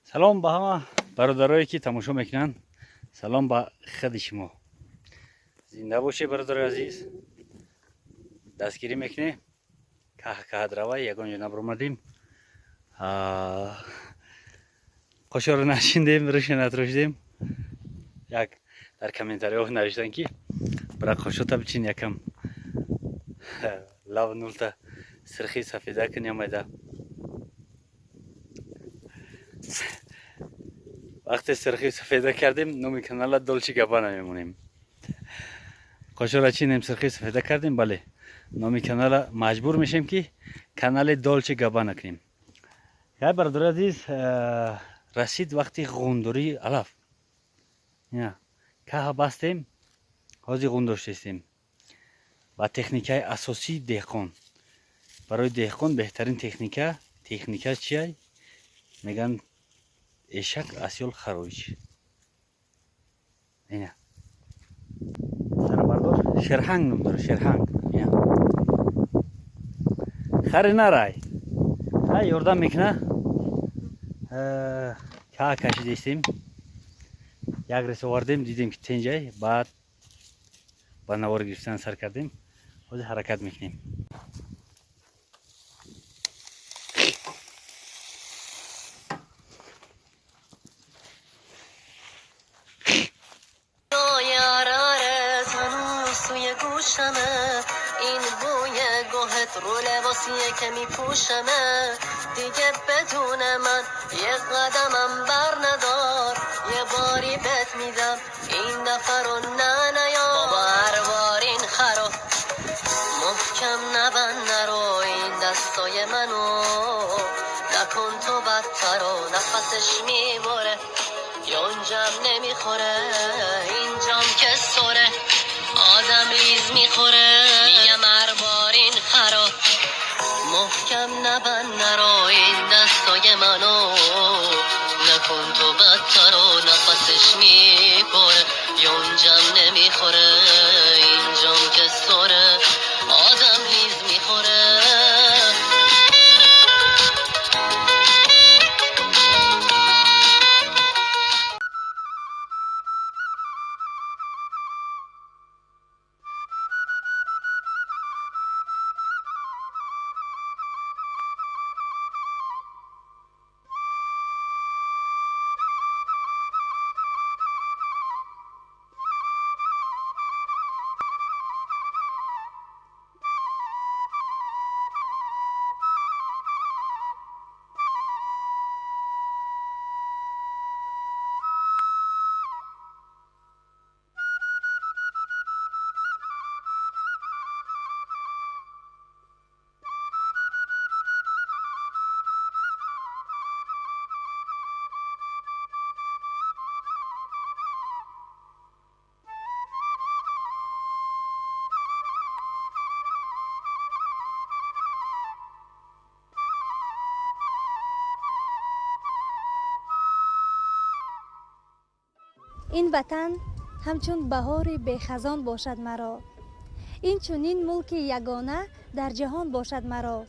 سلام به همه برادرایی که تماشا میکنن. سلام به خود شما. زنده باشه برادر عزیز. دستگیری میکنه. که دروای یگان جناب اومدیم. قشار رو نشیندیم، روشن نتراشیدیم. یک در کامنتاری ها نوشتن که برای قشاتا بچین یکم لو نولتا سرخی سفیده کنی آمده. وقتی سرخی سفیده کردیم نومی کانال دولچی گابانا میمونیم. قشار چینیم سرخی سفیده کردیم، بله نومی کانال مجبور میشیم که کانال دولچی گابانا کنیم. یا برادر عزیز رسید وقتی غوندوری علف. یا که بستیم حاضی غوندوش هستیم. و تکنیکای اساسی دهقان. برای دهقان بهترین تکنیکه چیه؟ میگن اشک اسیال خروج. اینه سر بردار شرهنگ نم داره، شرهنگ. خری نرای ها یردم میکنه. که کشیدیم یک رس آوردیم، دیدیم که تنجای بعد با نوار گرفتن سر کردیم. خود حرکت میکنیم. این بوی گوهت رو لباسیه که میپوشمه دیگه بدون من یه قدمم بر ندار یه باری بهت میدم این دفعه رو نیا بابا هر بار این خرا محکم نبند نرو این دستای منو نکن تو بدتر و نفسش میبره یونجم نمیخوره اینجام که سره آدم لیز میخوره میگم هر بار این خرا محکم نبند نرو این دستای منو نکن تو بدتر و نفسش میبره یونجم نمیخوره اینجام که سره آدم لیز میخوره. این وطن همچون بهار بخزان باشد مرا، این چنین ملک یگانه در جهان باشد مرا.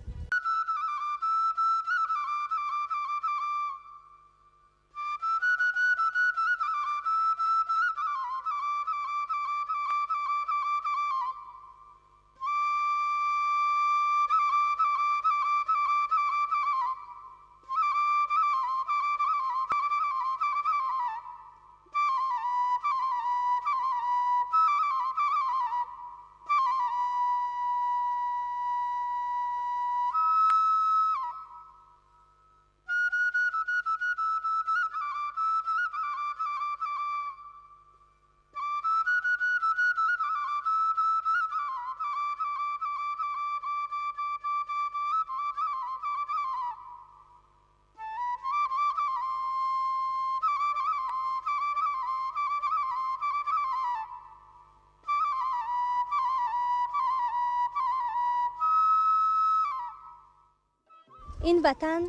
این وطن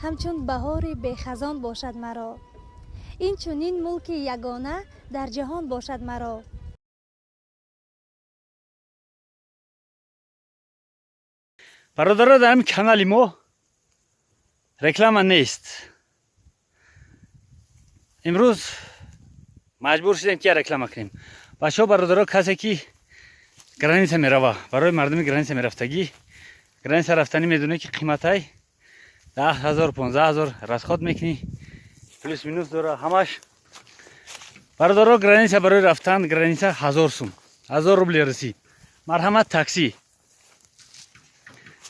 همچون بهار بخزان باشد مرا، این چنین ملک یگانه در جهان باشد مرا. برادرها در همین کانال ما رکلام نیست. امروز مجبور شدیم که رکلام کنیم. بچه‌ها برادرها کسی که گرانیسه میروه برای مردم گرانیسه میرفتگی گرانیسه رفتنی میدونه که قیمتای 10,000 15,000 رسخات میکنی پلیس مینوس داره همش. برادرها گرانیسه برای رفتن گرانیسه 1000 سوم 1000 روبل رسید. مرحمت تاکسی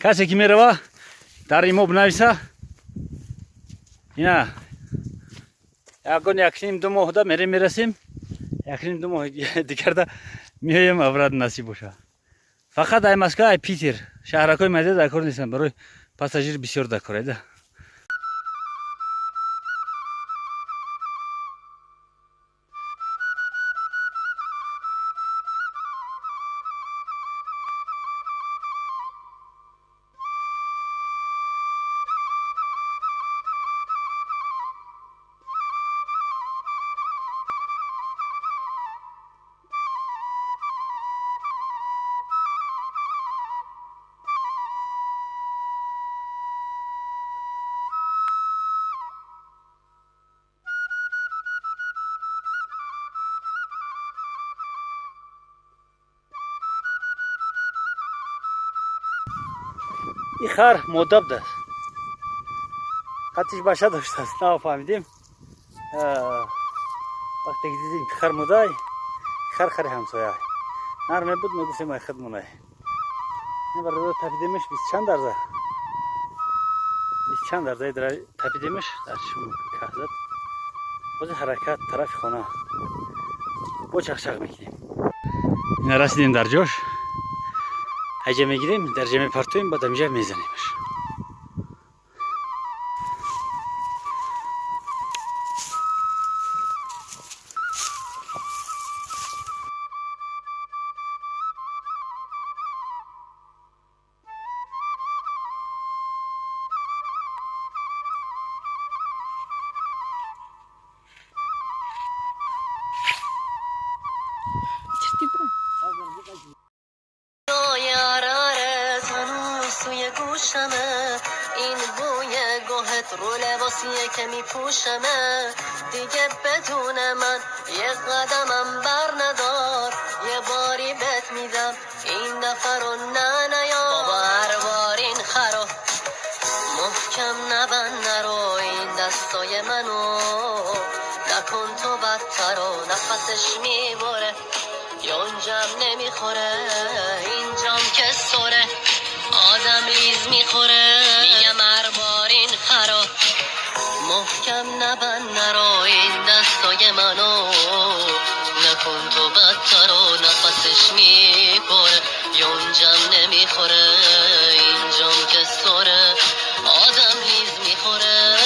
کسی که میروه در ایمو بنویسه اینا یکون یکشیم دو ماه ده میرسیم یکشیم دو ماه دیگر ده میایم اوراد نصیب باشه. فقط ای مسکو ای پیتر شهرکای مزید دکار نیستن برای پاساژیر بسیار دکاره ده. این خر مدب ده خطش باشه داشته است نفهمیدیم. وقتی که دیدیم خر مدای خر همسایه نرمه بود میگفتیم ای خدمونه این برای تپیدیمش 20 چند درصد 20 چند درصد در تپیدیمش در شما کهزد باز حرکت طرف خانه با چخچخ میکنیم. این رسیدیم در جاش هجه میگیریم در جمع پرتویم با دمجه میزنیمش. این بوی گوهت رو لباسیه که میپوشمه دیگه بدون من یه قدمم بر ندار یه باری بهت میدم این دفعه رو نیا بابا هر بار این خرو محکم نبند نرو این دستای منو نکن تو بدتر و نفسش میبره یونجم نمیخوره اینجام که سره آدم لیز میخوره میگم هر بار این خرا محکم نبند نرو این دستای منو نکن تو بدتر و نفسش میبره یونجم نمیخوره اینجام که سره آدم لیز میخوره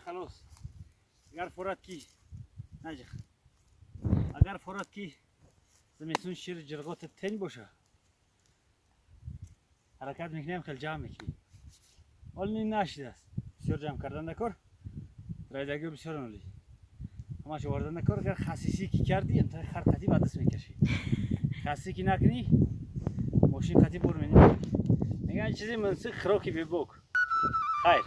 خلاص اگر فرات کی نجخ اگر فرات کی زمستون شیر جرقات تن باشه حرکت میکنیم خیلی جمع میکنیم حال این نشده است بسیار جمع کردن نکار رایدگی بسیار عالی همش آوردن نکار اگر خصیصی کی کردی انت خر خطی بعد دست میکشی خصیصی کی نکنی ماشین خطی بر می‌نی میگن چیزی منسخ خراکی به بوک خیر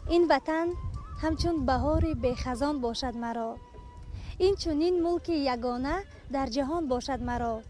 این وطن همچون بهار بی خزان باشد مرا. این چونین ملک یگانه در جهان باشد مرا.